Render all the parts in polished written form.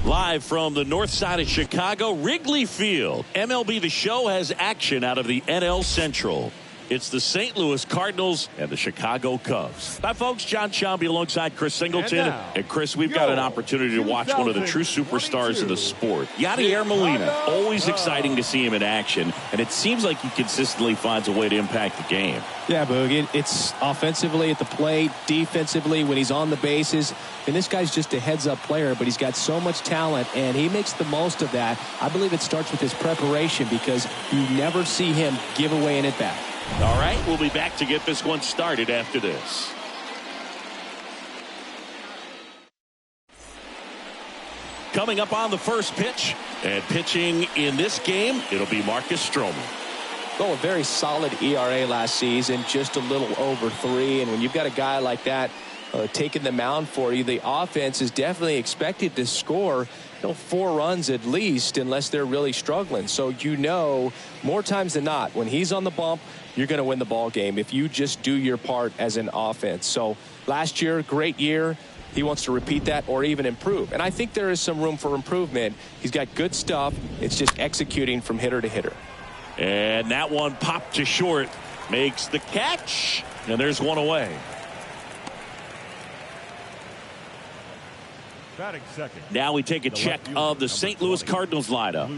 Live from the north side of Chicago, Wrigley Field. MLB The Show has action out of the NL Central. It's the St. Louis Cardinals and the Chicago Cubs. Hi, folks. John Sciambi alongside Chris Singleton. And Chris, we've got an opportunity to watch one of the true superstars of the sport. Yadier Molina. Always exciting to see him in action. And it seems like he consistently finds a way to impact the game. Yeah, Boog. It's offensively at the plate, defensively when he's on the bases. And this guy's just a heads-up player, but he's got so much talent, and he makes the most of that. I believe it starts with his preparation because you never see him give away an at-bat. All right, we'll be back to get this one started after this. Coming up on the first pitch, and pitching in this game, it'll be Marcus Stroman. Oh, a very solid ERA last season, just a little over 3. And when you've got a guy like that taking the mound for you, the offense is definitely expected to score 4 runs at least, unless they're really struggling. So more times than not, when he's on the bump, you're going to win the ball game if you just do your part as an offense. So last year, great year. He wants to repeat that or even improve. And I think there is some room for improvement. He's got good stuff. It's just executing from hitter to hitter. And that one popped to short. Makes the catch. And there's one away. Now we take a check of the St. Louis Cardinals lineup.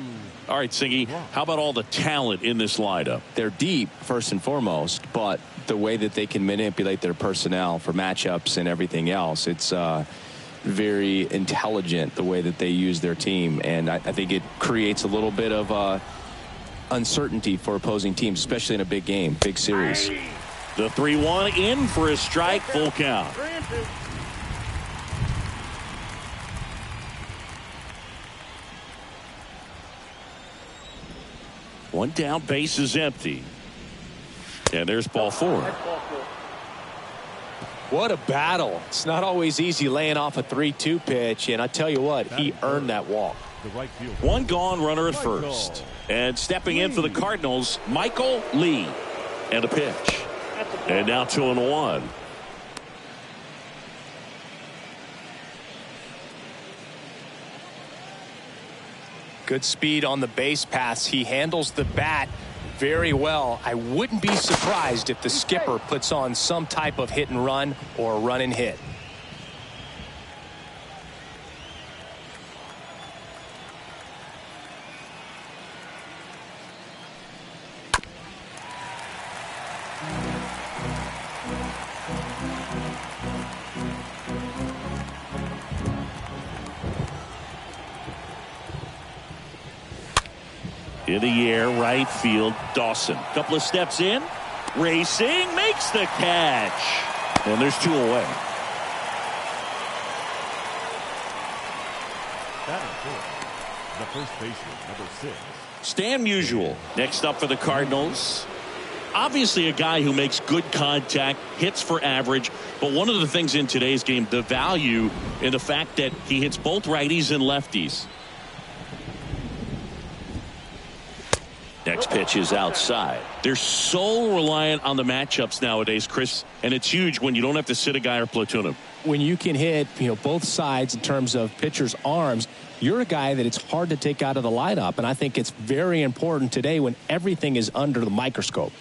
All right, Singy, how about all the talent in this lineup? They're deep, first and foremost, but the way that they can manipulate their personnel for matchups and everything else, it's very intelligent the way that they use their team. And I think it creates a little bit of uncertainty for opposing teams, especially in a big game, big series. The 3-1 in for a strike, full count. One down, base is empty. And there's ball 4. What a battle. It's not always easy laying off a 3-2 pitch, and I tell you what, he earned that walk. One gone, runner at first. And stepping in for the Cardinals, Michael Lee. And a pitch. And now 2-1. Good speed on the base paths. He handles the bat very well. I wouldn't be surprised if the skipper puts on some type of hit and run or run and hit. In the air, right field, Dawson. Couple of steps in, racing, makes the catch. And there's 2 away. The first baseman, number 6. Stan Musial, next up for the Cardinals. Obviously a guy who makes good contact, hits for average, but one of the things in today's game, the value in the fact that he hits both righties and lefties. Next pitch is outside. They're so reliant on the matchups nowadays, Chris, and it's huge when you don't have to sit a guy or platoon him. When you can hit, both sides in terms of pitchers' arms, you're a guy that it's hard to take out of the lineup, and I think it's very important today when everything is under the microscope.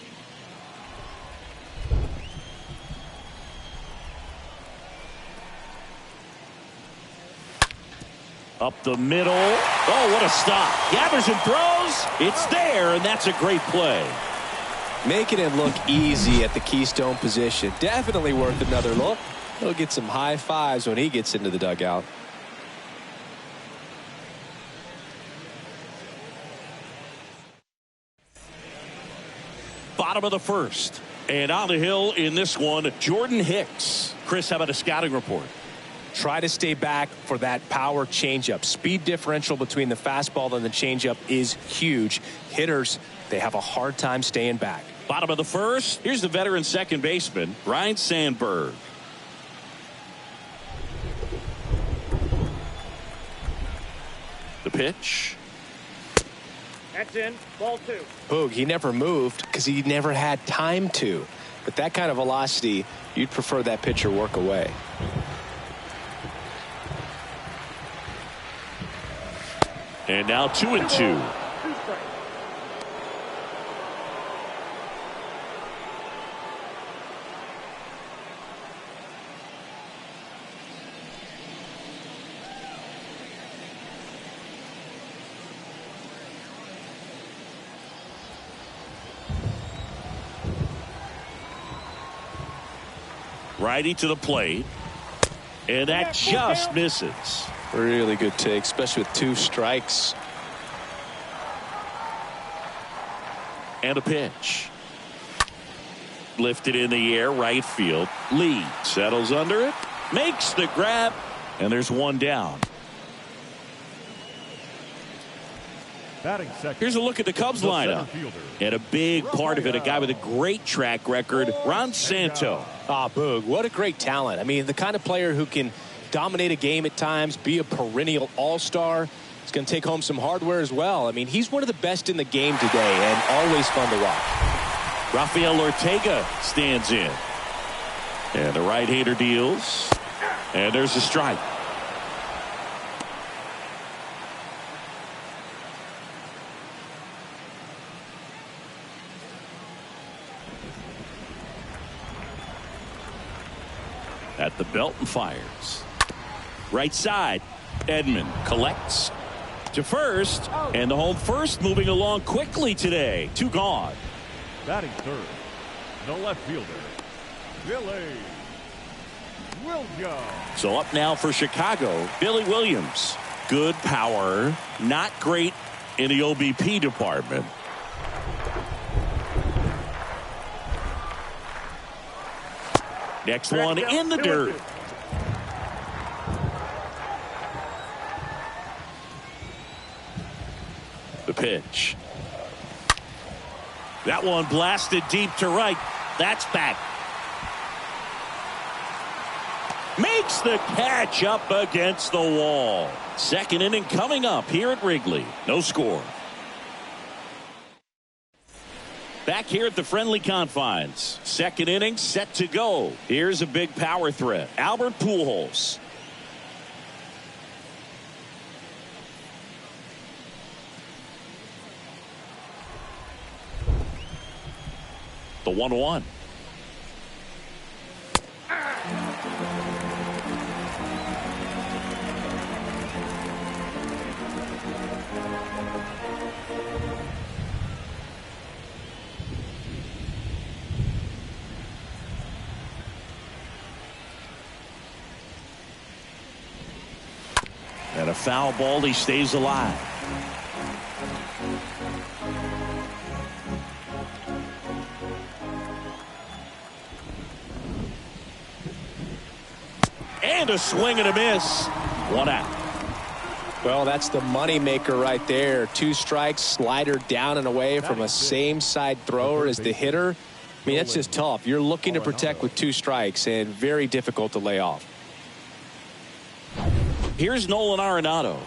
Up the middle. Oh, what a stop. Gathers and throws. It's there, and that's a great play. Making it look easy at the keystone position. Definitely worth another look. He'll get some high fives when he gets into the dugout. Bottom of the first. And on the hill in this one, Jordan Hicks. Chris, how about a scouting report? Try to stay back for that power changeup. Speed differential between the fastball and the changeup is huge. Hitters, they have a hard time staying back. Bottom of the first. Here's the veteran second baseman, Ryne Sandberg. The pitch. That's in. Ball 2. Boog, he never moved because he never had time to. With that kind of velocity, you'd prefer that pitcher work away. And now 2-2. Righty to the plate. And that just misses. Really good take, especially with 2 strikes. And a pitch. Lifted in the air, right field. Lee settles under it, makes the grab, and there's 1 down. Here's a look at the Cubs lineup. And a big part of it, a guy with a great track record, Ron Santo. Ah, Boog, what a great talent. I mean, the kind of player who can dominate a game at times, be a perennial all-star. He's going to take home some hardware as well. I mean, he's one of the best in the game today and always fun to watch. Rafael Ortega stands in. And the right-hander deals. And there's a strike. At the belt and fires. Right side. Edman collects to first. And the home first moving along quickly today. 2 gone. Batting third, the left fielder, Billy Williams. So up now for Chicago, Billy Williams. Good power. Not great in the OBP department. Next one in the dirt. The pitch. That one blasted deep to right. That's back. Makes the catch up against the wall. Second inning coming up here at Wrigley. No score. Back here at the friendly confines. Second inning set to go. Here's a big power threat. Albert Pujols. The 1-1. And a foul ball, he stays alive. And a swing and a miss. 1 out. Well, that's the money maker right there. 2 strikes, slider down and away from a same side thrower as the hitter. I mean, that's just tough. You're looking to protect with 2 strikes and very difficult to lay off. Here's Nolan Arenado.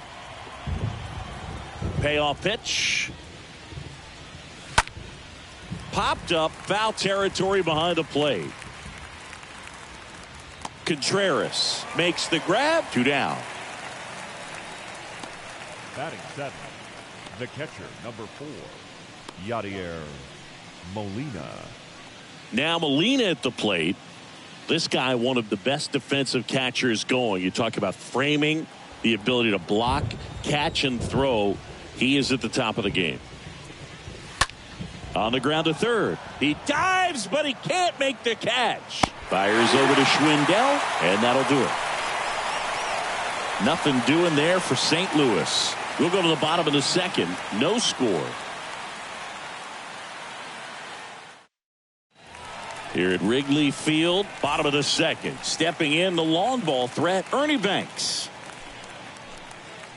Payoff pitch. Popped up, foul territory behind the plate. Contreras makes the grab. 2 down. Batting 7, the catcher, number 4, Yadier Molina. Now Molina at the plate. This guy, one of the best defensive catchers going. You talk about framing, the ability to block, catch, and throw. He is at the top of the game. On the ground to third. He dives, but he can't make the catch. Fires over to Schwindel, and that'll do it. Nothing doing there for St. Louis. We'll go to the bottom of the second. No score. Here at Wrigley Field, bottom of the second. Stepping in, the long ball threat, Ernie Banks.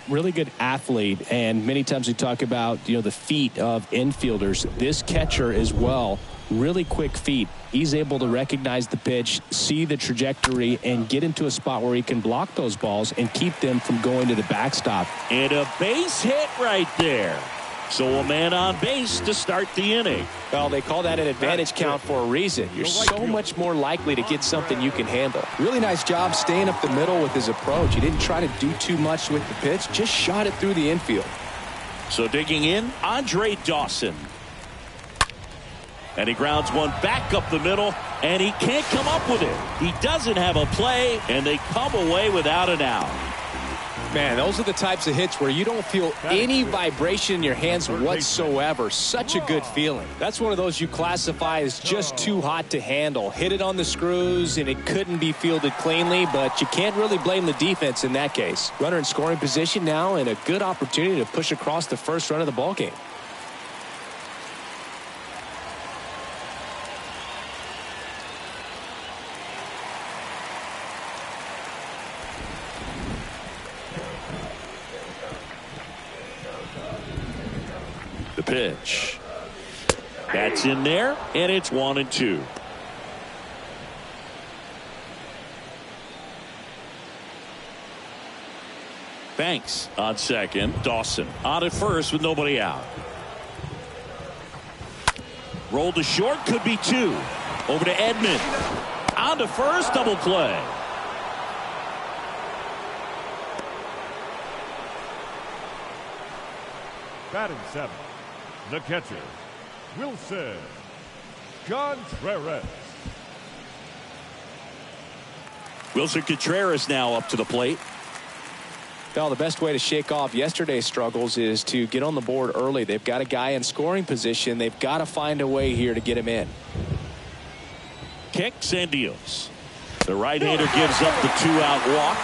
Really good athlete, and many times we talk about, the feet of infielders. This catcher as well, really quick feet. He's able to recognize the pitch, see the trajectory, and get into a spot where he can block those balls and keep them from going to the backstop. And a base hit right there. So a man on base to start the inning. Well, they call that an advantage count for a reason. You're so much more likely to get something you can handle. Really nice job staying up the middle with his approach. He didn't try to do too much with the pitch, just shot it through the infield. So digging in, Andre Dawson. And he grounds one back up the middle, and he can't come up with it. He doesn't have a play, and they come away without an out. Man, those are the types of hits where you don't feel any vibration in your hands whatsoever. Such a good feeling. That's one of those you classify as just too hot to handle. Hit it on the screws, and it couldn't be fielded cleanly, but you can't really blame the defense in that case. Runner in scoring position now, and a good opportunity to push across the first run of the ballgame. The pitch. That's in there, and it's 1-2. Banks on second. Dawson on at first with nobody out. Rolled to short, could be two. Over to Edman. On to first, double play. Batting seventh, the catcher, Wilson Contreras. Wilson Contreras now up to the plate. Well, the best way to shake off yesterday's struggles is to get on the board early. They've got a guy in scoring position. They've got to find a way here to get him in. Kicks and deals. The right-hander gives up the two-out walk.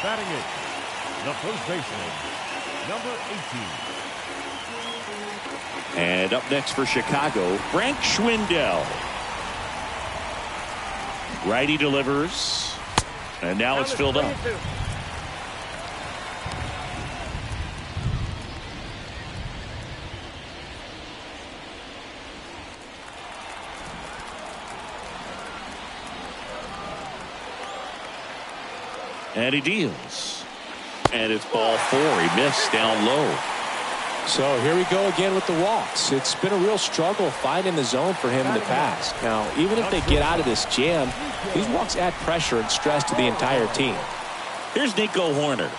Batting eighth, the first baseman, number 18. And up next for Chicago, Frank Schwindel. Righty delivers, and now it's filled up. And he deals. And it's ball four. He missed down low. So here we go again with the walks. It's been a real struggle finding the zone for him in the past. Now, even if they get out of this jam, these walks add pressure and stress to the entire team. Here's Nico Horner.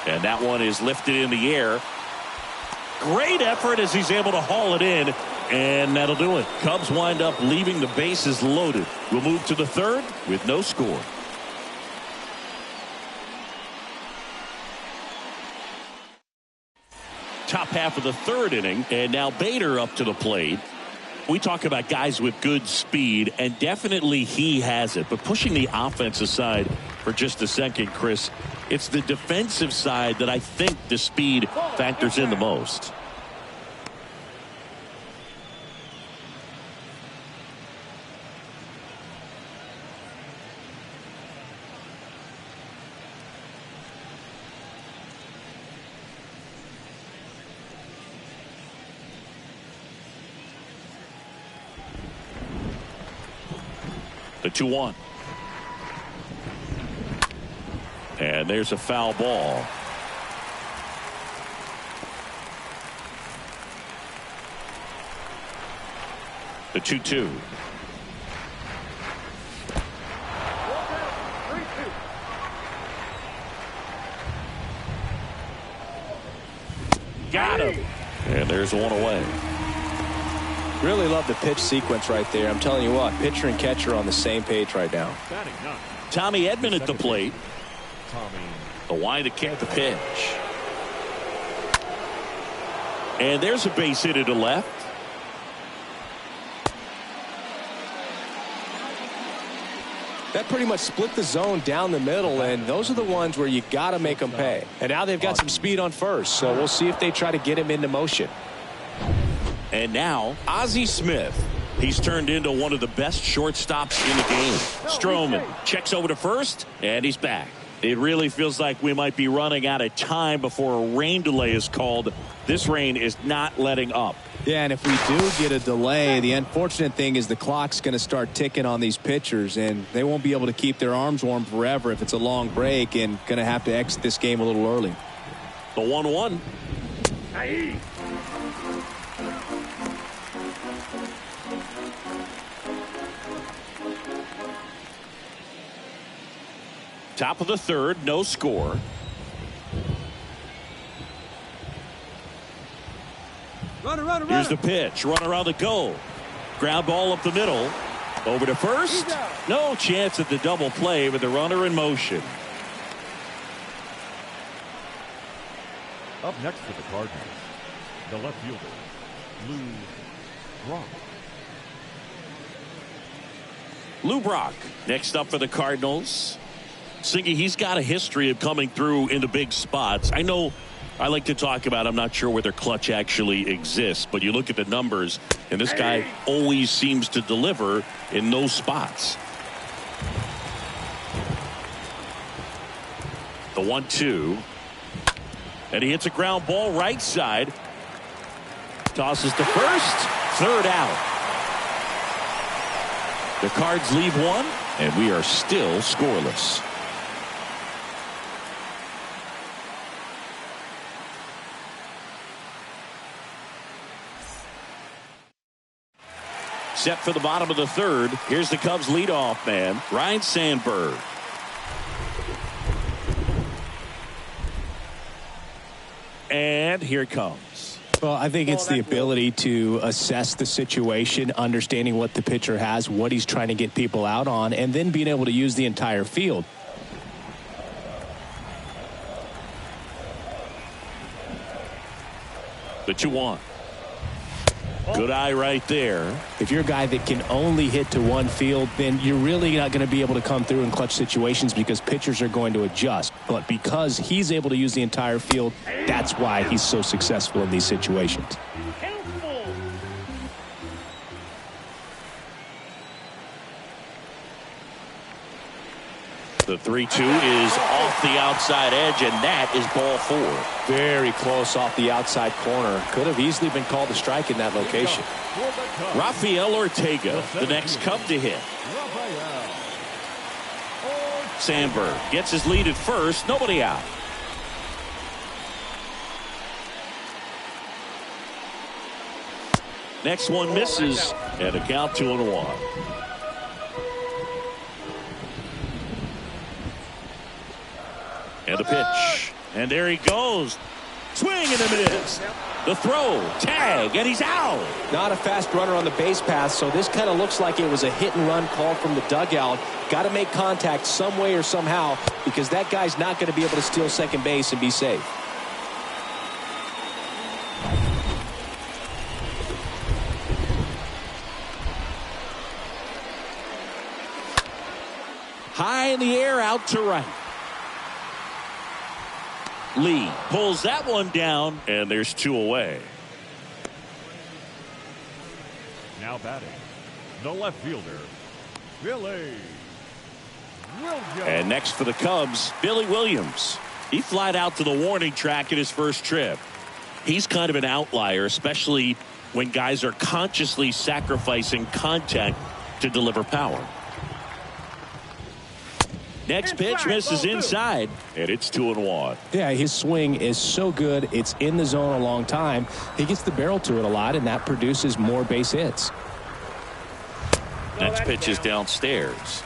And that one is lifted in the air. Great effort as he's able to haul it in. And that'll do it. Cubs wind up leaving the bases loaded. We'll move to the third with no score. Top half of the third inning, and now Bader up to the plate. We talk about guys with good speed, and definitely he has it. But pushing the offense aside for just a second, Chris, it's the defensive side that I think the speed factors in the most. The 2-1. And there's a foul ball. The 2-2. Got him. And there's one away. Really love the pitch sequence right there. I'm telling you what, pitcher and catcher on the same page right now. Tommy Edman at the plate. The wind to kick the pitch. And there's a base hit to left. That pretty much split the zone down the middle, and those are the ones where you got to make them pay. And now they've got some speed on first, so we'll see if they try to get him into motion. And now, Ozzie Smith. He's turned into one of the best shortstops in the game. Stroman checks over to first, and he's back. It really feels like we might be running out of time before a rain delay is called. This rain is not letting up. Yeah, and if we do get a delay, the unfortunate thing is the clock's going to start ticking on these pitchers, and they won't be able to keep their arms warm forever if it's a long break, and going to have to exit this game a little early. The 1-1. Top of the third, no score. Here's the pitch. Run around the goal. Ground ball up the middle. Over to first. No chance at the double play with the runner in motion. Up next for the Cardinals, the left fielder, Lou Brock next up for the Cardinals. Singy, he's got a history of coming through in the big spots. I know I like to talk about, I'm not sure whether clutch actually exists, but you look at the numbers, and this guy always seems to deliver in those spots. The 1-2. And he hits a ground ball right side. Tosses to first. Third out. The Cards leave one, and we are still scoreless. Set for the bottom of the third. Here's the Cubs leadoff man, Ryne Sandberg. And here it comes. Well, I think it's the ability to assess the situation, understanding what the pitcher has, what he's trying to get people out on, and then being able to use the entire field. The 2-1. Good eye right there. If you're a guy that can only hit to one field, then you're really not going to be able to come through in clutch situations because pitchers are going to adjust. But because he's able to use the entire field, that's why he's so successful in these situations. The 3-2 is off the outside edge, and that is ball 4. Very close off the outside corner. Could have easily been called a strike in that location. Rafael Ortega, the next Cub to hit. Sandberg gets his lead at first. Nobody out. Next one misses, and a count 2-1. And the pitch. And there he goes. Swing and a miss. The throw. Tag. And he's out. Not a fast runner on the base path, so this kind of looks like it was a hit and run call from the dugout. Got to make contact some way or somehow because that guy's not going to be able to steal second base and be safe. High in the air, out to right. Lee pulls that one down, and there's 2 away. now batting, the left fielder, Billy Williams. And next for the Cubs, Billy Williams. He flied out to the warning track in his first trip. He's kind of an outlier, especially when guys are consciously sacrificing contact to deliver power. Next pitch misses inside, and it's 2-1. Yeah, his swing is so good. It's in the zone a long time. He gets the barrel to it a lot, and that produces more base hits. Next pitch is downstairs.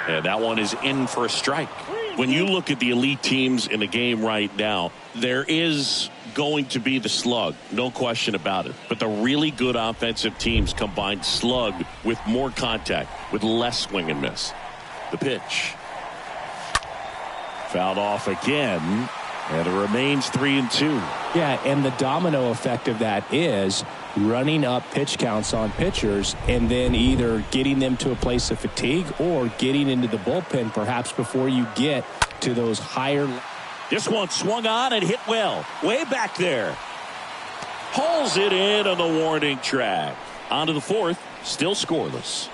And that one is in for a strike. When you look at the elite teams in the game right now, there is going to be the slug, no question about it. But the really good offensive teams combine slug with more contact, with less swing and miss. The pitch. Fouled off again, and it remains 3-2. Yeah, and the domino effect of that is running up pitch counts on pitchers and then either getting them to a place of fatigue or getting into the bullpen perhaps before you get to those higher. This one swung on and hit well. Way back there. Hauls it in on the warning track. On to the fourth, still scoreless.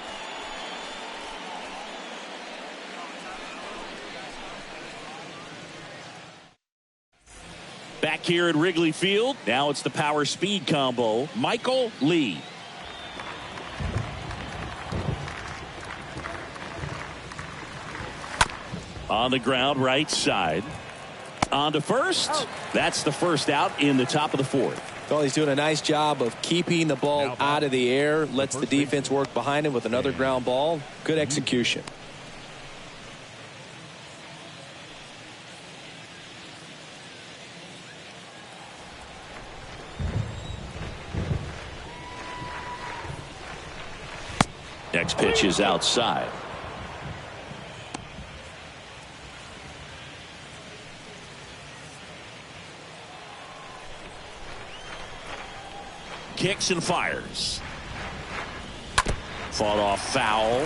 Back here at Wrigley Field, now it's the power speed combo. Michael Lee. On the ground, right side. On to first. That's the first out in the top of the fourth. Well, he's doing a nice job of keeping the ball out of the air. Lets the defense work behind him with another ground ball. Good execution. Next pitch is outside. Kicks and fires. Fought off foul.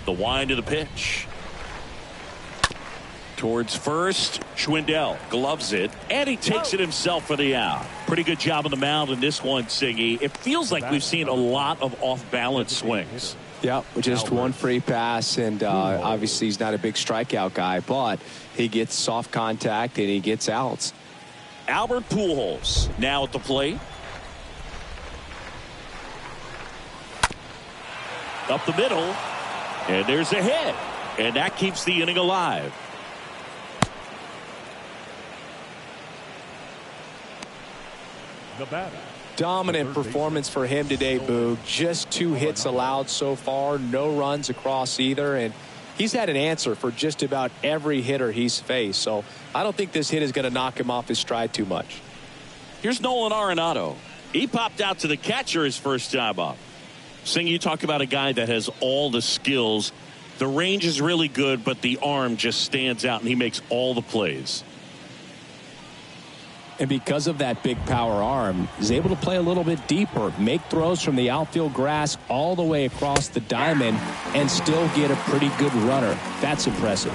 The wind of the pitch. Towards first, Schwindel gloves it, and he takes it himself for the out. Pretty good job on the mound in this one, Siggy. It feels like we've seen a lot of off-balance swings. Yeah, just one free pass, and obviously he's not a big strikeout guy, but he gets soft contact and he gets outs. Albert Pujols now at the plate. Up the middle, and there's a hit, and that keeps the inning alive. The batter. Dominant performance for him today, Boog. Just 2 hits allowed so far, no runs across either, and he's had an answer for just about every hitter he's faced. So I don't think this hit is going to knock him off his stride too much. Here's Nolan Arenado. He popped out to the catcher his first time up. Sing, you talk about a guy that has all the skills. The range is really good, but the arm just stands out, and he makes all the plays. And because of that big power arm, he's able to play a little bit deeper, make throws from the outfield grass all the way across the diamond, and still get a pretty good runner. That's impressive.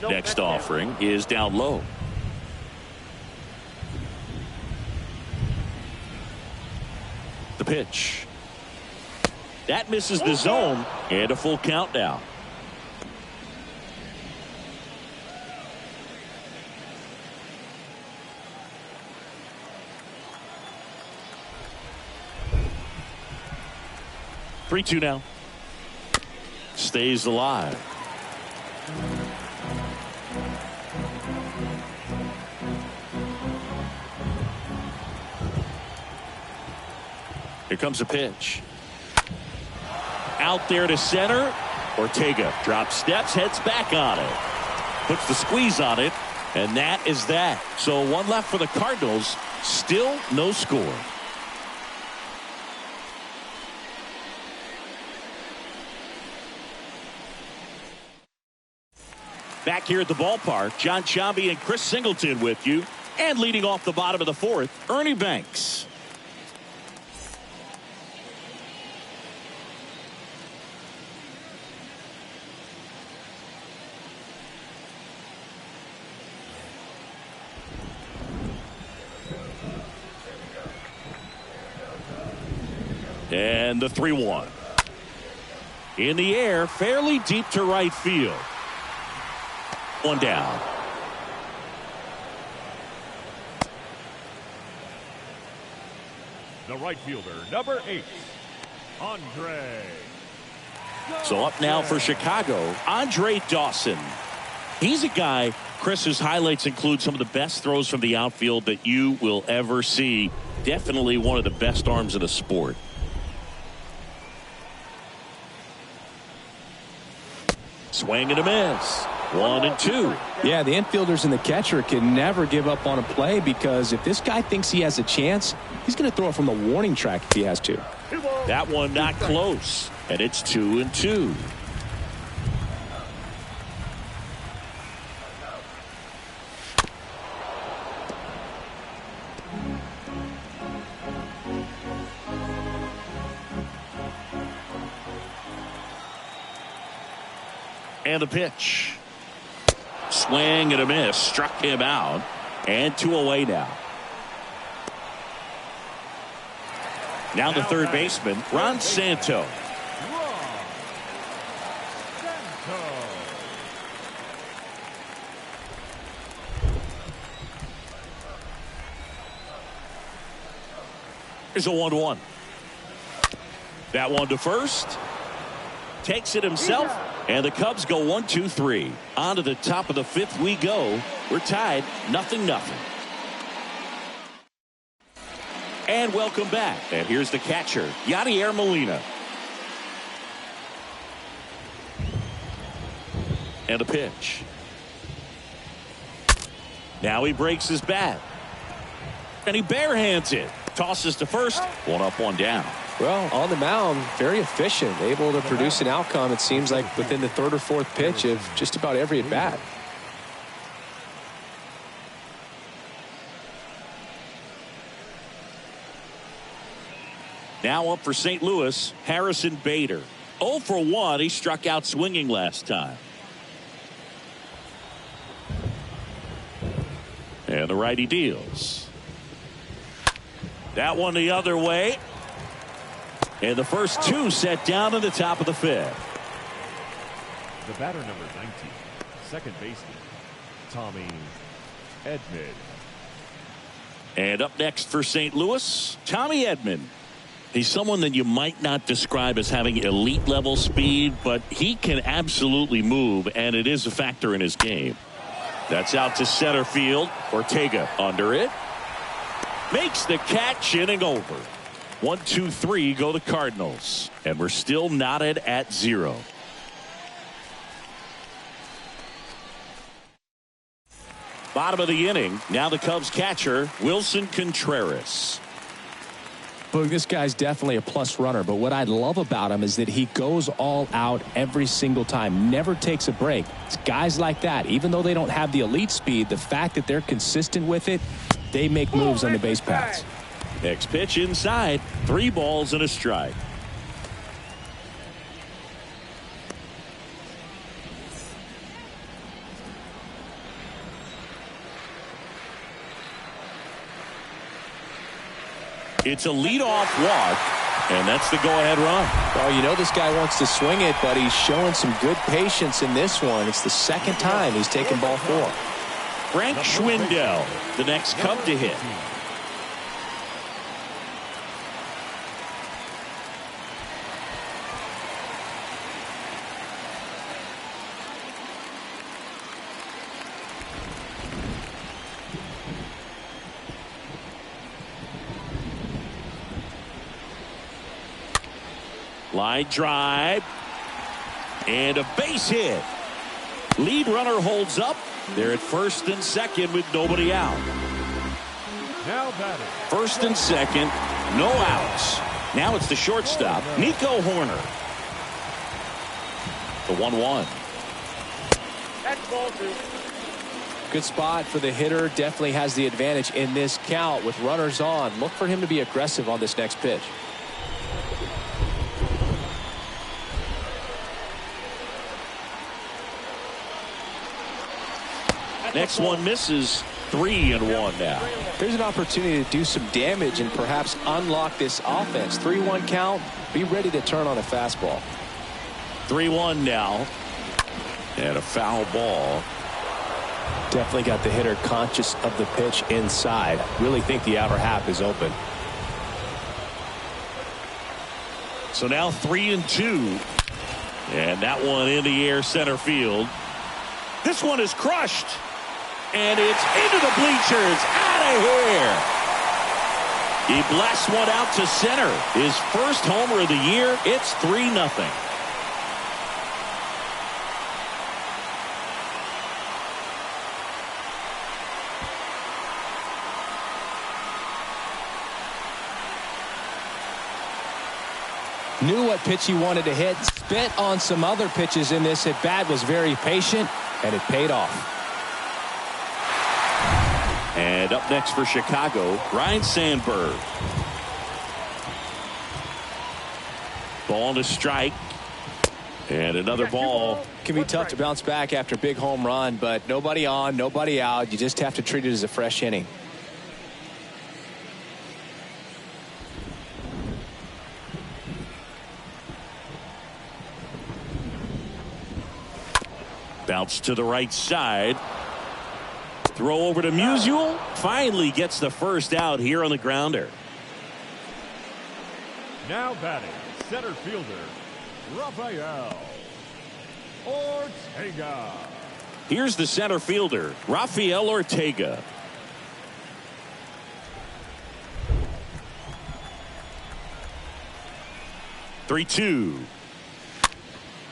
Next offering is down low. The pitch. That misses the zone, and a full count now. Three-two now. Stays alive. Here comes a pitch. Out there to center. Ortega drops steps, heads back on it. Puts the squeeze on it, and that is that. So one left for the Cardinals. Still no score. Back here at the ballpark, John Chambi and Chris Singleton with you. And leading off the bottom of the fourth, Ernie Banks. And the 3-1. In the air, fairly deep to right field. One down. The right fielder, number 8, Andre. So up now for Chicago, Andre Dawson. He's a guy, Chris, whose highlights include some of the best throws from the outfield that you will ever see. Definitely one of the best arms in the sport. Swing and a miss. 1-2. Yeah, the infielders and the catcher can never give up on a play, because if this guy thinks he has a chance, he's going to throw it from the warning track if he has to. That one not close, and it's 2-2. And the pitch. Swing and a miss. Struck him out. And 2 away now. Now the third baseman, Ron Santo. Here's a 1-1. That one to first. Takes it himself. And the Cubs go 1-2-3. On to the top of the 5th we go. We're tied 0-0. And welcome back. And here's the catcher, Yadier Molina. And a pitch. Now he breaks his bat. And he barehands it. Tosses to first. 1 up, 1 down. Well, on the mound, very efficient, able to produce an outcome, it seems like, within the 3rd or 4th pitch of just about every at bat. Now up for St. Louis, Harrison Bader. 0 for 1. He struck out swinging last time. And the righty deals. That one the other way. And the first 2 set down in the top of the 5th. The batter, number 19, second baseman, Tommy Edman. And up next for St. Louis, Tommy Edman. He's someone that you might not describe as having elite level speed, but he can absolutely move, and it is a factor in his game. That's out to center field. Ortega under it. Makes the catch, inning over. 1-2-3 go the Cardinals, and we're still knotted at 0. Bottom of the inning. Now the Cubs catcher, Wilson Contreras. Boog, this guy's definitely a plus runner, but what I love about him is that he goes all out every single time, never takes a break. It's guys like that, even though they don't have the elite speed, the fact that they're consistent with it, they make moves on the base paths. Next pitch inside. 3 balls and a strike. It's a leadoff walk, and that's the go-ahead run. Well, you know this guy wants to swing it, but he's showing some good patience in this one. It's the 2nd time he's taken ball 4. Frank Schwindel, the next Cub to hit. Line drive. And a base hit. Lead runner holds up. They're at 1st and 2nd with nobody out. Now batting. 1st and 2nd. No outs. Now it's the shortstop, Nico Horner. The 1-1. That's ball 2. Good spot for the hitter. Definitely has the advantage in this count with runners on. Look for him to be aggressive on this next pitch. Next one misses. 3-1 now. There's an opportunity to do some damage and perhaps unlock this offense. 3-1 count. Be ready to turn on a fastball. 3-1 now. And a foul ball. Definitely got the hitter conscious of the pitch inside. Really think the outer half is open. So now 3-2. And that one in the air center field. This one is crushed. And it's into the bleachers. Out of here. He blasts one out to center. His first homer of the year. It's 3-0. Knew what pitch he wanted to hit. Spit on some other pitches in this at bat. Was very patient, and it paid off. And up next for Chicago, Ryan Sandberg. Ball to strike. And another ball. Can be tough to bounce back after a big home run, but nobody on, nobody out. You just have to treat it as a fresh inning. Bounce to the right side. Throw over to Musial. Finally gets the first out here on the grounder. Now batting, center fielder, Rafael Ortega. Here's the center fielder, Rafael Ortega. Three-two.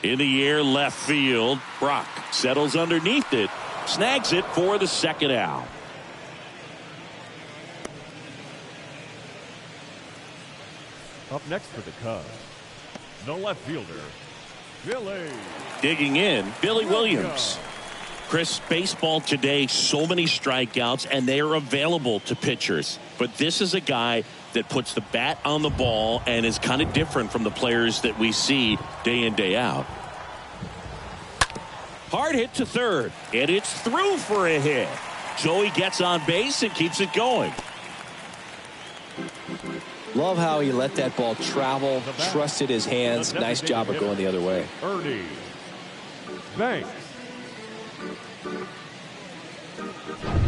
In the air, left field. Brock settles underneath it. Snags it for the second out. Up next for the Cubs, the left fielder, Billy. Digging in, Billy Williams. Chris, baseball today, so many strikeouts, and they are available to pitchers. But this is a guy that puts the bat on the ball and is kind of different from the players that we see day in, day out. Hard hit to third, and it's through for a hit. Joey gets on base and keeps it going. Love how he let that ball travel, trusted his hands. Nice job of going the other way. Ernie Banks.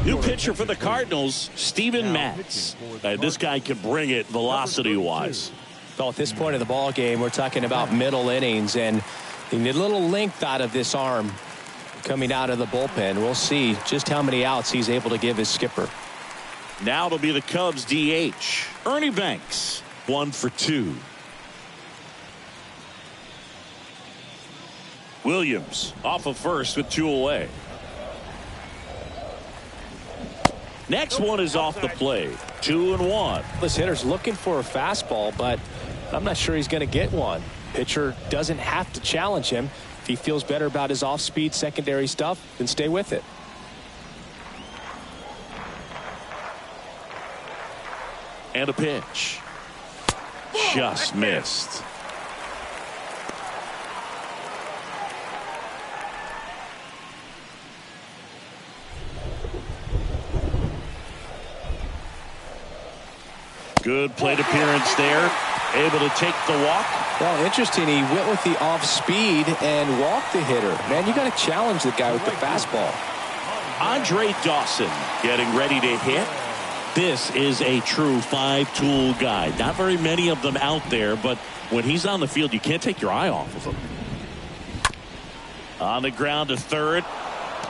New pitcher for the Cardinals, Steven Matz. This guy can bring it velocity-wise. Well, at this point of the ball game, we're talking about middle innings, and you need a little length out of this arm coming out of the bullpen. We'll see just how many outs he's able to give his skipper. Now it'll be the Cubs DH, Ernie Banks, 1 for 2. Williams off of first with 2 away. Next one is off the plate. 2-1. This hitter's looking for a fastball, but I'm not sure he's going to get one. Pitcher doesn't have to challenge him. If he feels better about his off-speed secondary stuff, then stay with it. And a pitch. Just missed. Good plate appearance there. Able to take the walk. Well, interesting. He went with the off speed and walked the hitter. Man, you got to challenge the guy with the fastball. Andre Dawson getting ready to hit. This is a true 5-tool guy. Not very many of them out there, but when he's on the field, you can't take your eye off of him. On the ground to third.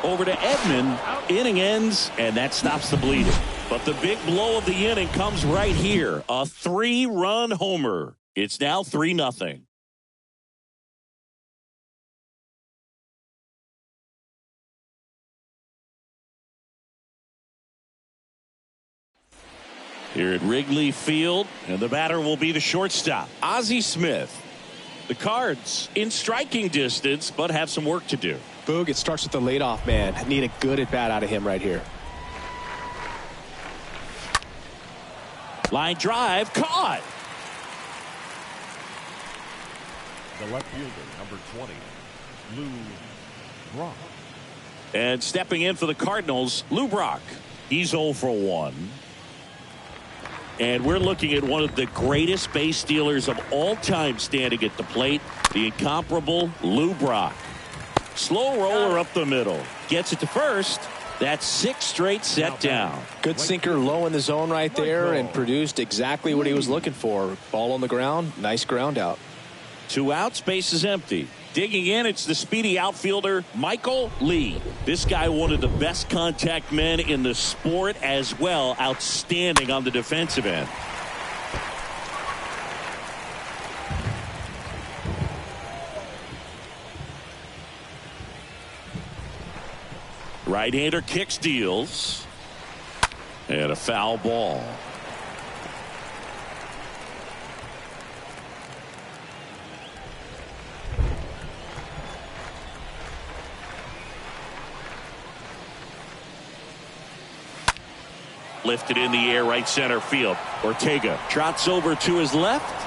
Over to Edman. Inning ends, and that stops the bleeding. But the big blow of the inning comes right here. A 3-run homer. It's now 3-0. Here at Wrigley Field, and the batter will be the shortstop, Ozzie Smith. The Cards in striking distance, but have some work to do. Boog, it starts with the leadoff man. Need a good at bat out of him right here. Line drive, caught. The left fielder, number 20, Lou Brock. And stepping in for the Cardinals, Lou Brock. He's 0 for 1. And we're looking at one of the greatest base stealers of all time standing at the plate, the incomparable Lou Brock. Slow roller up the middle. Gets it to first. That's 6 straight set down. Good sinker low in the zone right there and produced exactly what he was looking for. Ball on the ground. Nice ground out. 2 outs, base is empty. Digging in, it's the speedy outfielder, Michael Lee. This guy, one of the best contact men in the sport as well. Outstanding on the defensive end. Right-hander kicks, deals. And a foul ball. Lifted in the air, right center field. Ortega trots over to his left.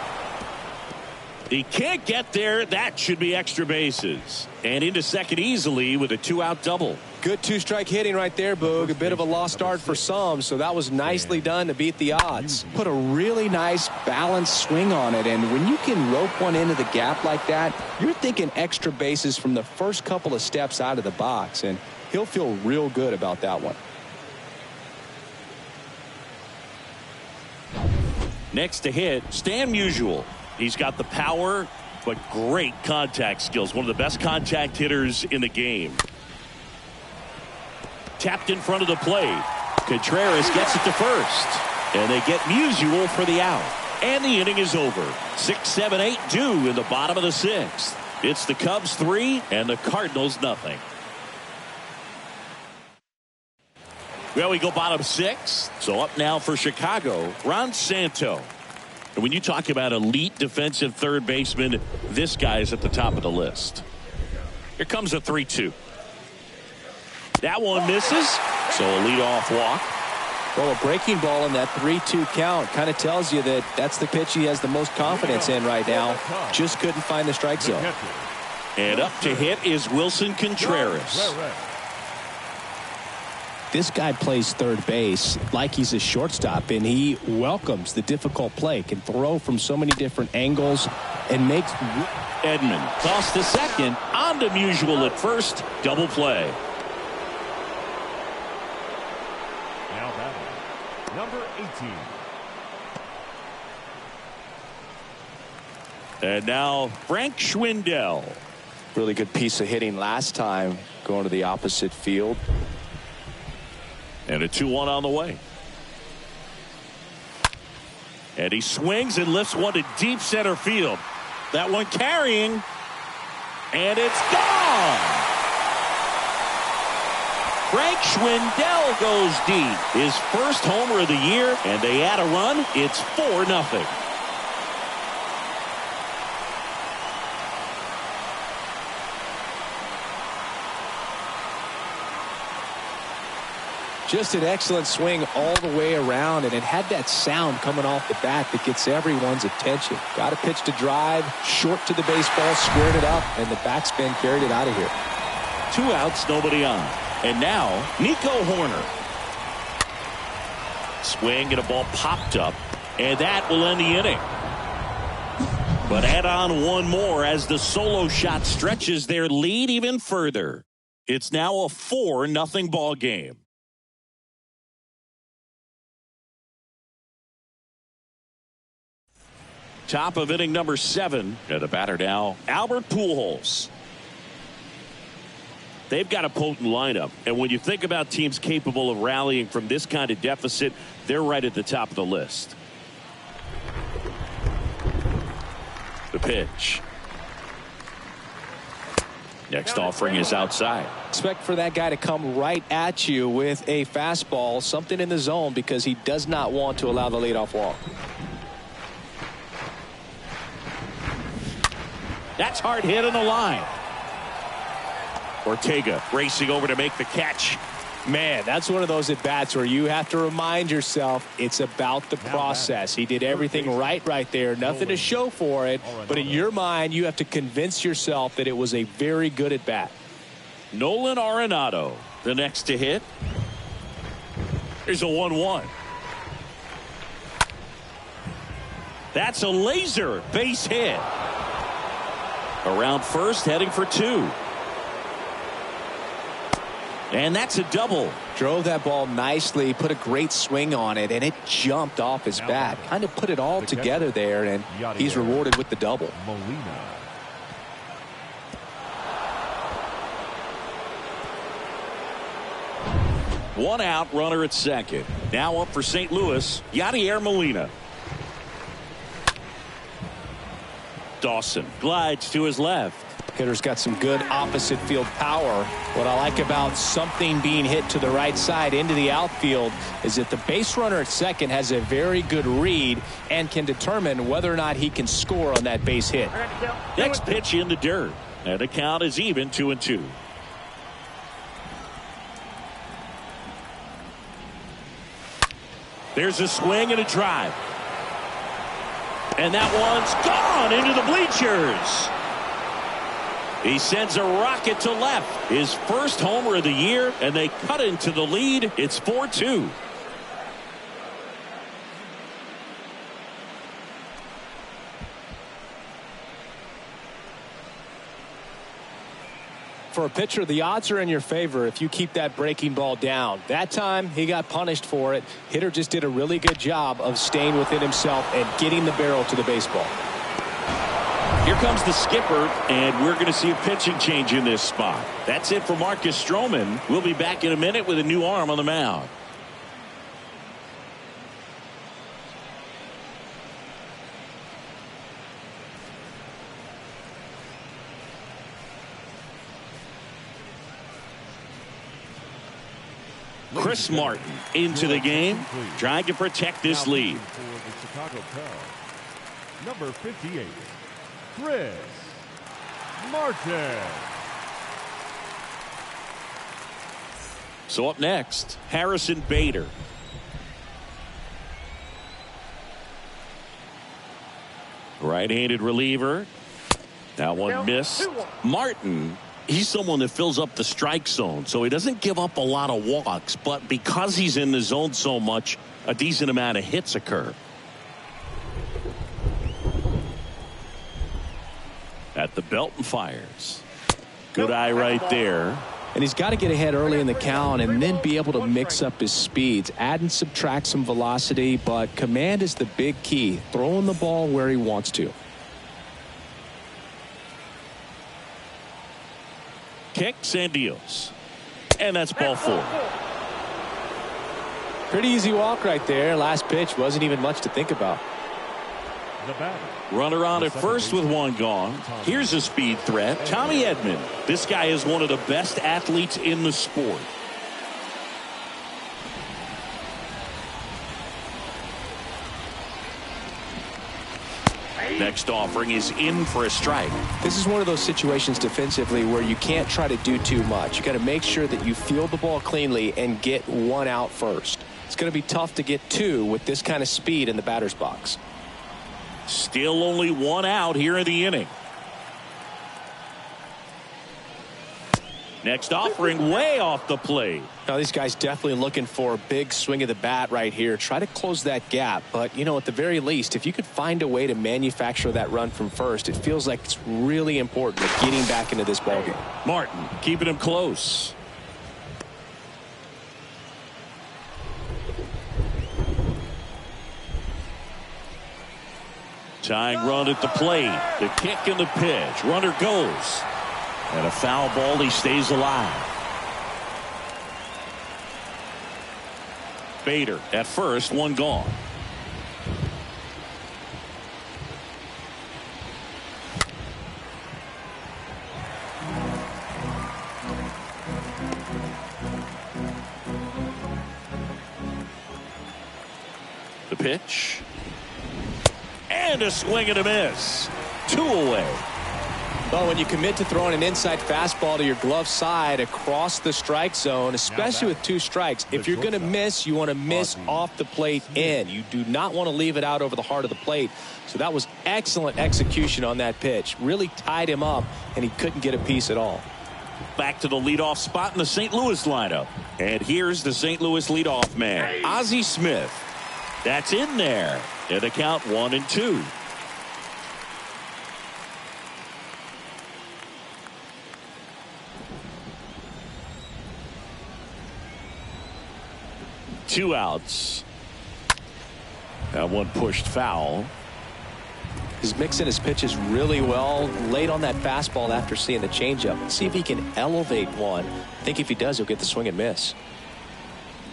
He can't get there. That should be extra bases. And into second easily with a 2-out double. Good two-strike hitting right there, Boog. A bit of a lost start for some, so that was nicely done to beat the odds. Put a really nice balanced swing on it, and when you can rope one into the gap like that, you're thinking extra bases from the first couple of steps out of the box, and he'll feel real good about that one. Next to hit, Stan Musial. He's got the power, but great contact skills. One of the best contact hitters in the game. Tapped in front of the plate. Contreras gets it to first. And they get Musial for the out. And the inning is over. 6, 7, 8 due in the bottom of the 6th. It's the Cubs 3 and the Cardinals nothing. Well, we go bottom 6. So up now for Chicago, Ron Santo. And when you talk about elite defensive third baseman, this guy is at the top of the list. Here comes a 3-2. That one misses, so a leadoff walk. Well, a breaking ball in that 3-2 count kind of tells you that that's the pitch he has the most confidence in right now. Just couldn't find the strike zone. And up to hit is Wilson Contreras. This guy plays third base like he's a shortstop, and he welcomes the difficult play. Can throw from so many different angles and makes. Edman tossed to second, on to Musial at first. Double play. Now batting, number 18. And now Frank Schwindel. Really good piece of hitting last time, going to the opposite field. And a 2-1 on the way. And he swings and lifts one to deep center field. That one carrying. And it's gone. Frank Schwindel goes deep. His first homer of the year. And they add a run. It's 4-0. Just an excellent swing all the way around, and it had that sound coming off the bat that gets everyone's attention. Got a pitch to drive, short to the baseball, squared it up, and the backspin carried it out of here. 2 outs, nobody on. And now, Nico Hoerner. Swing and a ball popped up, and that will end the inning. But add on one more as the solo shot stretches their lead even further. It's now a 4-0 ball game. Top of inning number 7. And the batter now, Albert Pujols. They've got a potent lineup. And when you think about teams capable of rallying from this kind of deficit, they're right at the top of the list. The pitch. Next offering is outside. Expect for that guy to come right at you with a fastball, something in the zone, because he does not want to allow the leadoff walk. That's hard hit on the line. Ortega racing over to make the catch. Man, that's one of those at-bats where you have to remind yourself it's about the process. He did everything right there. Nothing to show for it. But in your mind, you have to convince yourself that it was a very good at-bat. Nolan Arenado, the next to hit. Here's a 1-1. That's a laser base hit. Around first, heading for 2. And that's a double. Drove that ball nicely, put a great swing on it, and it jumped off his bat. Kind of put it all together there, and he's rewarded with the double. Molina. One out, runner at second. Now up for St. Louis, Yadier Molina. Dawson glides to his left. Hitter's got some good opposite field power. What I like about something being hit to the right side into the outfield is that the base runner at second has a very good read and can determine whether or not he can score on that base hit. Next pitch in the dirt. And the count is even 2-2. There's a swing and a drive. And that one's gone into the bleachers. He sends a rocket to left. His first homer of the year, and they cut into the lead. It's 4-2. For a pitcher, the odds are in your favor if you keep that breaking ball down. That time, he got punished for it. Hitter just did a really good job of staying within himself and getting the barrel to the baseball. Here comes the skipper, and we're going to see a pitching change in this spot. That's it for Marcus Stroman. We'll be back in a minute with a new arm on the mound. Chris Martin into the game, trying to protect this lead. For the Chicago Cubs, number 58, Chris Martin. So up next, Harrison Bader. Right-handed reliever. That one missed. Martin, he's someone that fills up the strike zone, so he doesn't give up a lot of walks, but because he's in the zone so much, a decent amount of hits occur. At the belt and fires. Good eye right there. And he's got to get ahead early in the count and then be able to mix up his speeds. Add and subtract some velocity, but command is the big key. Throwing the ball where he wants to. Kicks and deals. And that's ball 4. Pretty easy walk right there. Last pitch wasn't even much to think about. The batter. Runner on at first with one gone. Here's a speed threat. Tommy Edman. This guy is one of the best athletes in the sport. Next offering is in for a strike. This is one of those situations defensively where you can't try to do too much. You got to make sure that you field the ball cleanly and get one out first. It's going to be tough to get two with this kind of speed in the batter's box. Still only one out here in the inning. Next offering way off the plate. Now these guys definitely looking for a big swing of the bat right here. Try to close that gap. But, you know, at the very least, if you could find a way to manufacture that run from first, it feels like it's really important at getting back into this ballgame. Martin keeping him close. Tying run at the plate. The kick and the pitch. Runner goes. And a foul ball. He stays alive. Bader at first. One gone. The pitch. And a swing and a miss. 2 away. Well, when you commit to throwing an inside fastball to your glove side across the strike zone, especially with 2 strikes, if you're going to miss, you want to miss off the plate in. You do not want to leave it out over the heart of the plate. So that was excellent execution on that pitch. Really tied him up, and he couldn't get a piece at all. Back to the leadoff spot in the St. Louis lineup. And here's the St. Louis leadoff man, Ozzie Smith. That's in there. And the count 1-2. Two outs. That one pushed foul. He's mixing his pitches really well late on that fastball after seeing the changeup. Let's see if he can elevate one. I think if he does, he'll get the swing and miss.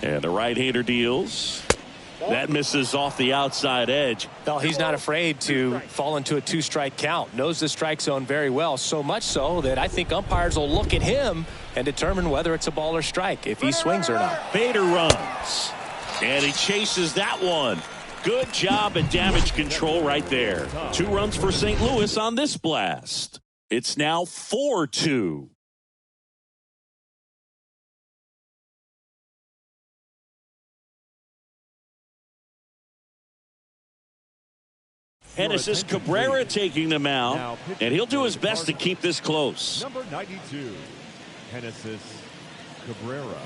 And the right-hander deals. That misses off the outside edge. Well, he's not afraid to fall into a 2-strike count. Knows the strike zone very well. So much so that I think umpires will look at him and determine whether it's a ball or strike, if he swings or not. Bader runs. And he chases that one. Good job at damage control right there. 2 runs for St. Louis on this blast. It's now 4-2. Genesis Cabrera taking the mound, and he'll do his best to keep this close. Number 92, Genesis Cabrera.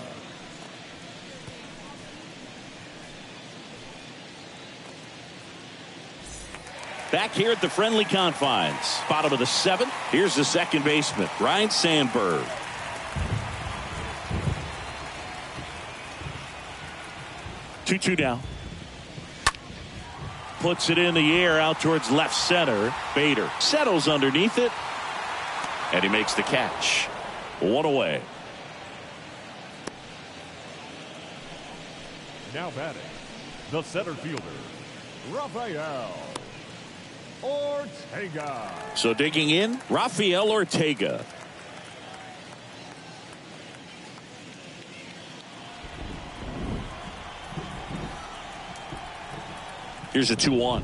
Back here at the friendly confines, bottom of the seventh. Here's the second baseman, Ryan Sandberg. Two down. Puts it in the air out towards left center. Bader settles underneath it, and he makes the catch. One away. Now batting, the center fielder, Rafael Ortega. So digging in, Rafael Ortega. Here's a 2-1.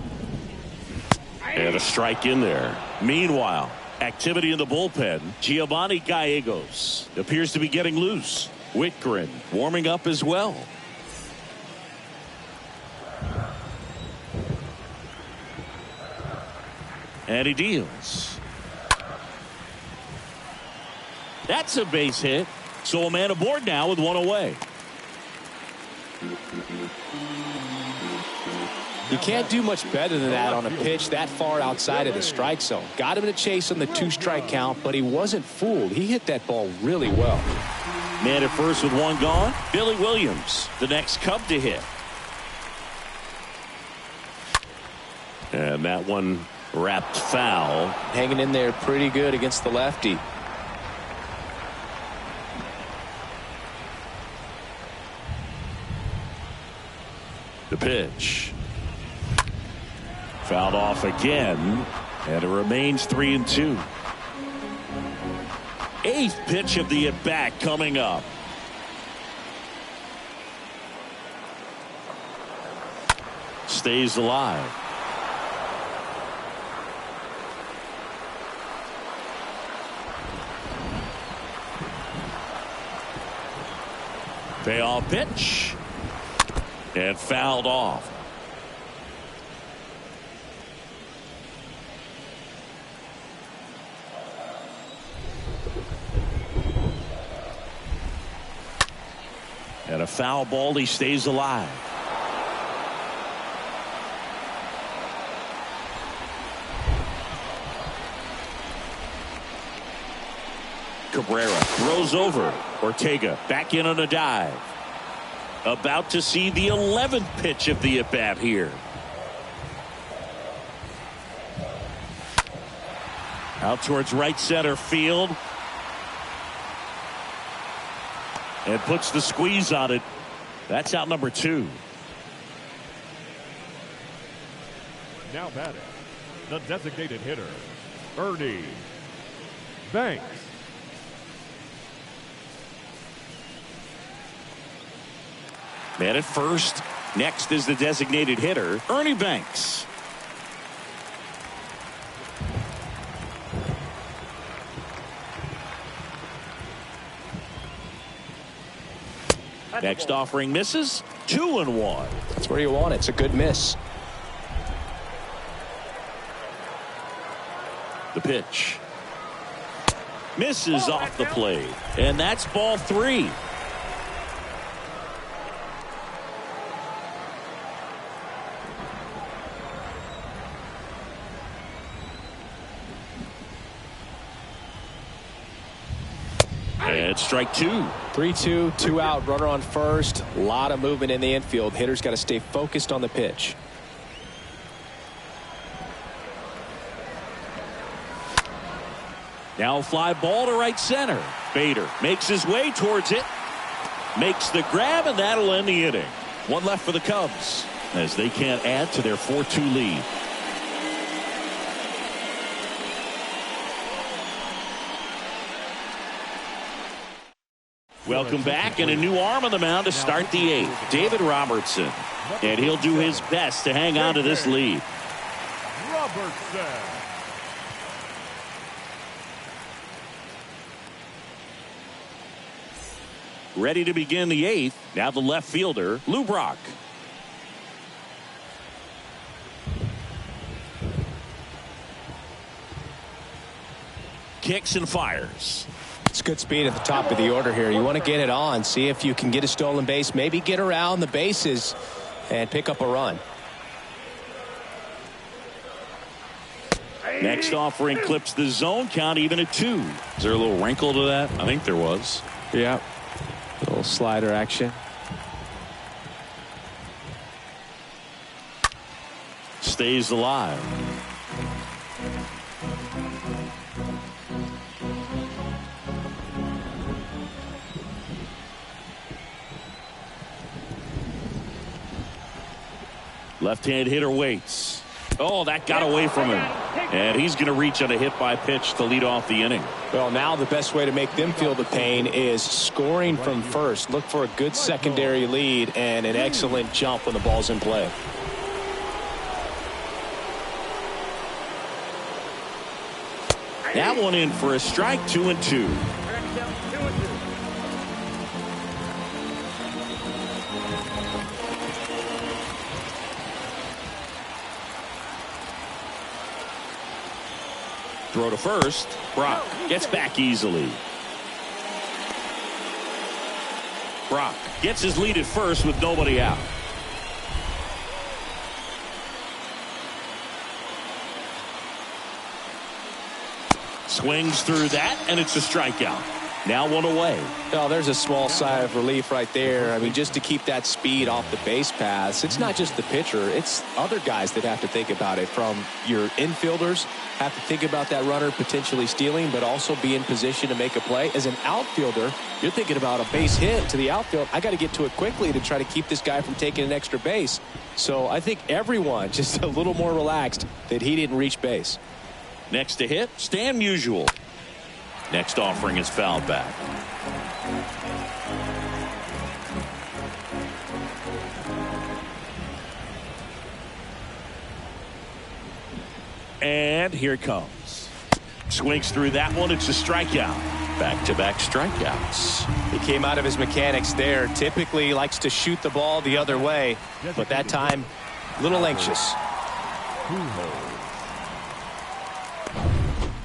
And a strike in there. Meanwhile, activity in the bullpen. Giovanni Gallegos appears to be getting loose. Whitgren warming up as well. And he deals. That's a base hit. So a man aboard now with one away. You can't do much better than that on a pitch that far outside of the strike zone. Got him in a chase on the 2-strike count, but he wasn't fooled. He hit that ball really well. Man at first with one gone. Billy Williams, the next Cub to hit. And that one wrapped foul. Hanging in there pretty good against the lefty. The pitch. Fouled off again, and it remains 3-2. Eighth pitch of the at-bat coming up. Stays alive. Payoff pitch, and fouled off. And a foul ball, he stays alive. Cabrera throws over. Ortega back in on a dive. About to see the 11th pitch of the at-bat here. Out towards right center field. And puts the squeeze on it. That's out number 2. Now batting, the designated hitter, Ernie Banks. Man at first. Next is the designated hitter, Ernie Banks. Next offering misses. 2-1. That's where you want it. It's a good miss. The pitch. Misses off the plate. And that's ball 3. And strike 2. 3-2, 2 out, runner on first. A lot of movement in the infield. Hitter's got to stay focused on the pitch. Now a fly ball to right center. Bader makes his way towards it. Makes the grab, and that'll end the inning. One left for the Cubs as they can't add to their 4-2 lead. Welcome back, and a new arm on the mound to start the 8th. David Robertson. And he'll do his best to hang on to this lead. Robertson. Ready to begin the 8th. Now the left fielder, Lou Brock. kicks and fires. It's good speed at the top of the order here. You want to get it on, see if you can get a stolen base, maybe get around the bases and pick up a run. Next offering clips the zone, count even at 2. Is there a little wrinkle to that? I think there was. Yeah. A little slider action. Stays alive. Left-hand hitter waits. Oh, that got away from him. And he's going to reach on a hit by pitch to lead off the inning. Well, now the best way to make them feel the pain is scoring from first. Look for a good secondary lead and an excellent jump when the ball's in play. That one in for a strike, 2-2. Throw to first. Brock gets back easily. Brock gets his lead at first with nobody out. Swings through that, and it's a strikeout. Now one away. Oh, there's a small sigh of relief right there. I mean, just to keep that speed off the base paths. It's not just the pitcher. It's other guys that have to think about it. From your infielders have to think about that runner potentially stealing, but also be in position to make a play. As an outfielder, you're thinking about a base hit to the outfield. I got to get to it quickly to try to keep this guy from taking an extra base. So I think everyone just a little more relaxed that he didn't reach base. Next to hit, Stan Musial. Next offering is fouled back. And here it comes. Swings through that one. It's a strikeout. Back-to-back strikeouts. He came out of his mechanics there. Typically likes to shoot the ball the other way, but that time a little anxious.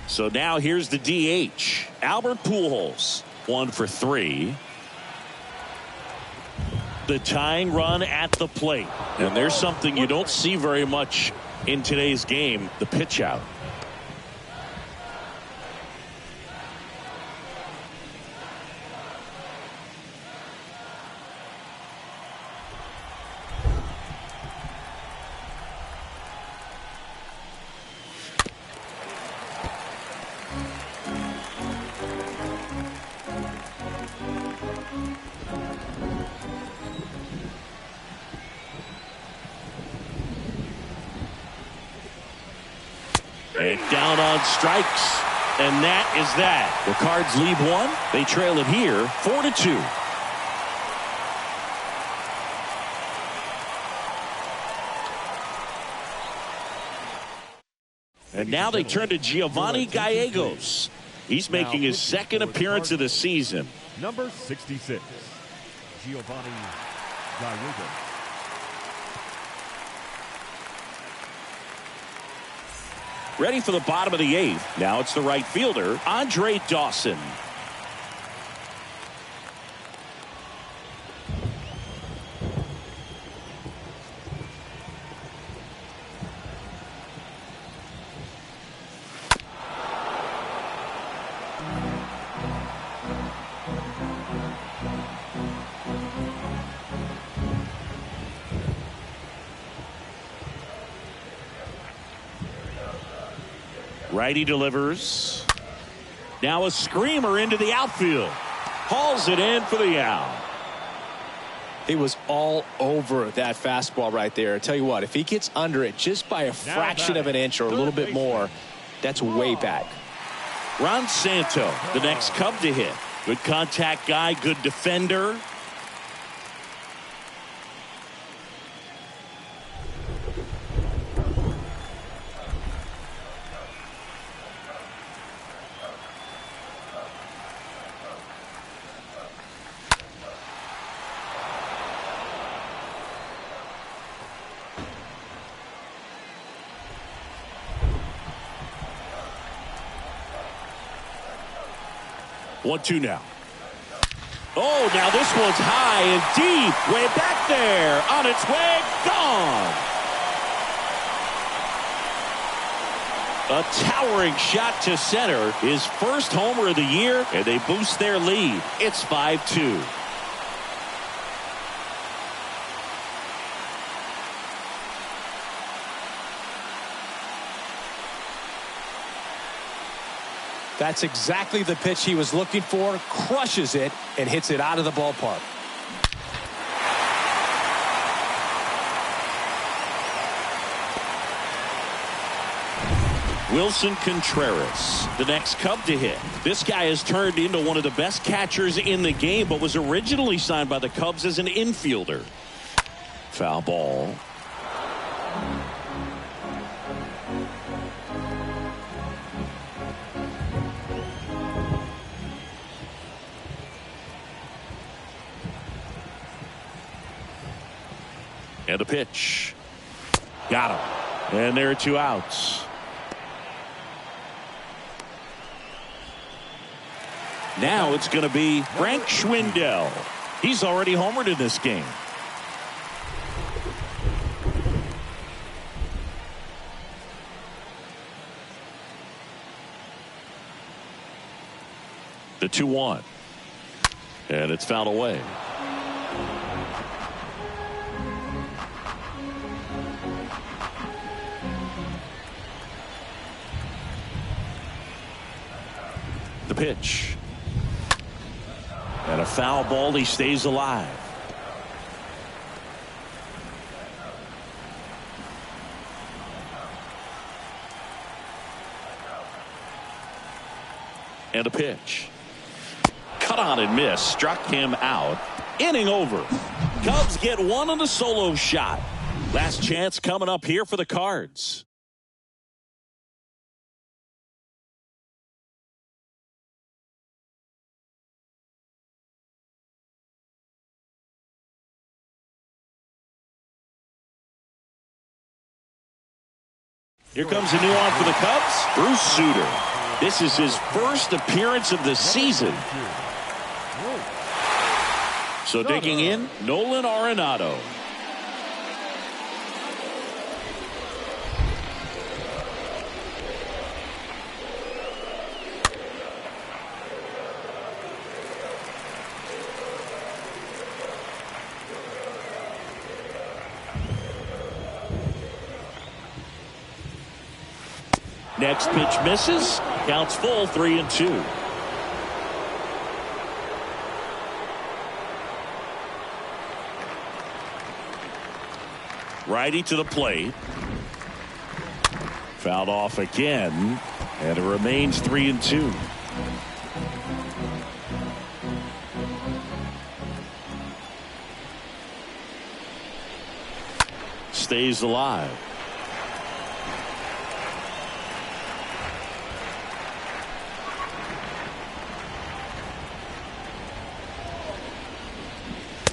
So now here's the DH. Albert Pujols, 1 for 3. The tying run at the plate. And there's something you don't see very much in today's game, the pitch out. And down on strikes. And that is that. The Cards lead 1. They trail it here 4-2. And now they turn to Giovanni Gallegos. He's making his second appearance of the season. Number 66, Giovanni Gallegos. Ready for the bottom of the 8th. Now it's the right fielder, Andre Dawson. Righty delivers. Now a screamer into the outfield. Hauls it in for the out. He was all over that fastball right there. I tell you what, if he gets under it just by a fraction of an inch or a little bit more, that's way back. Ron Santo, the next Cub to hit. Good contact guy, good defender. 1-2 now. Oh, now this one's high and deep. Way back there. On its way. Gone. A towering shot to center. His first homer of the year, and they boost their lead. It's 5-2. That's exactly the pitch he was looking for. Crushes it and hits it out of the ballpark. Wilson Contreras, the next Cub to hit. This guy has turned into one of the best catchers in the game, but was originally signed by the Cubs as an infielder. Foul ball. And a pitch. Got him. And there are 2 outs. Now it's going to be Frank Schwindel. He's already homered in this game. The 2-1. And it's fouled away. The pitch. And a foul ball. He stays alive. And a pitch. Cut on and miss. Struck him out. Inning over. Cubs get one on a solo shot. Last chance coming up here for the Cards. Here comes a new one for the Cubs. Bruce Sutter. This is his first appearance of the season. So digging in, Nolan Arenado. Next pitch misses. Counts full, 3-2. Righty to the plate. Fouled off again. And it remains 3-2. Stays alive.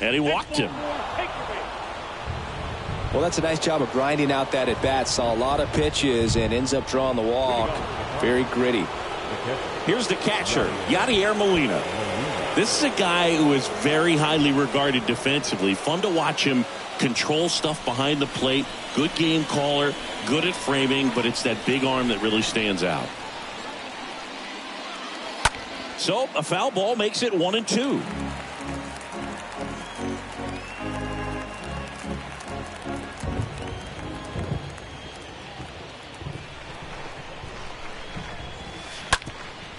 And he walked him. Well, that's a nice job of grinding out that at bat. Saw a lot of pitches and ends up drawing the walk. Very gritty. Here's the catcher, Yadier Molina. This is a guy who is very highly regarded defensively. Fun to watch him control stuff behind the plate. Good game caller, good at framing, but it's that big arm that really stands out. So a foul ball makes it 1-2.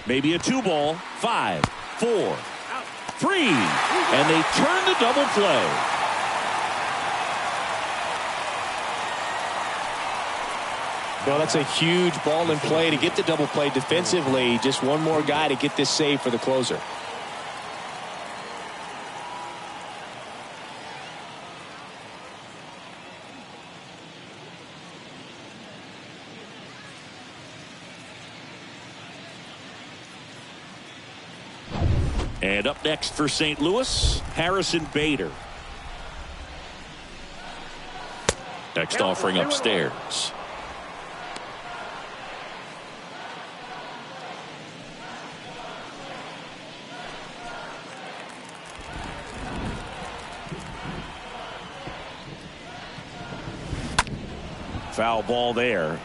Maybe a 2-ball. 5, 4, 3, and they turn the double play. Well, that's a huge ball in play to get the double play defensively. Just one more guy to get this save for the closer. And up next for St. Louis, Harrison Bader. Next offering upstairs. Foul ball there.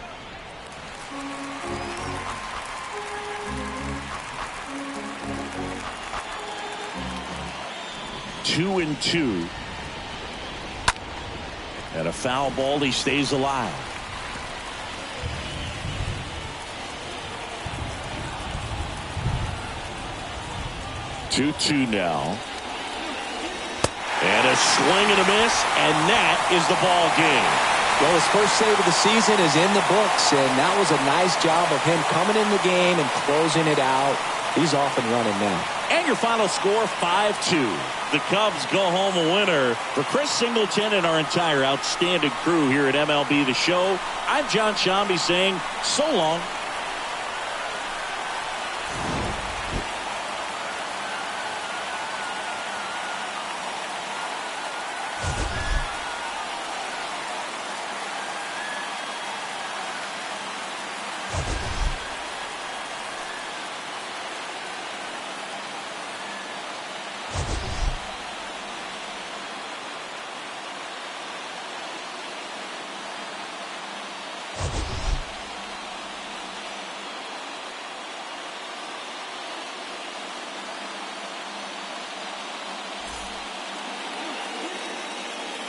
Two and two. And a foul ball. He stays alive. 2-2 now. And a swing and a miss, and that is the ball game. Well, his first save of the season is in the books, and that was a nice job of him coming in the game and closing it out. He's off and running now. And your final score, 5-2. The Cubs go home a winner. For Chris Singleton and our entire outstanding crew here at MLB The Show, I'm John Shambi saying so long.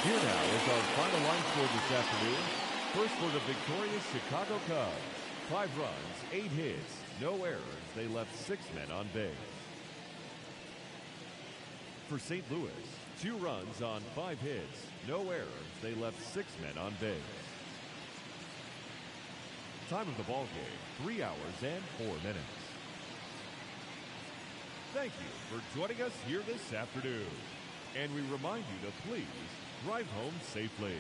Here now is our final line score this afternoon. First for the victorious Chicago Cubs. 5 runs, 8 hits, no errors. They left 6 men on base. For St. Louis, 2 runs on 5 hits, no errors. They left 6 men on base. Time of the ball game, 3 hours and 4 minutes. Thank you for joining us here this afternoon. And we remind you to please drive home safely.